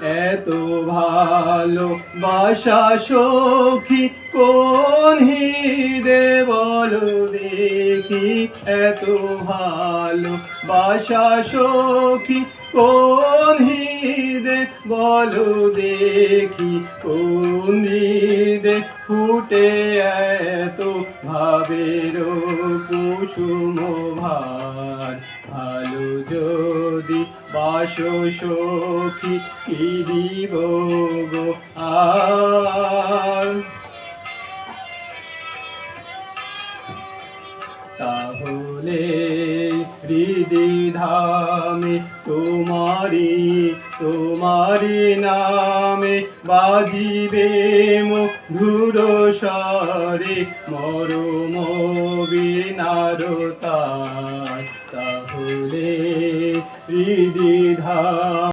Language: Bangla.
এত ভালো বাসা সখী কোন হৃদে বলো দেখি, এত ভালো বাসা সখী কোন হৃদে বলো দেখি, কোন হৃদে ফুটে এত ভাবের কুসুম ভার। ভালো যদি বাসো সখী কি দিব গো আর। তাহলে হৃদি ধামে তোমারি নামে বাজিবে মধুর স্বরে মরম বীণার তার।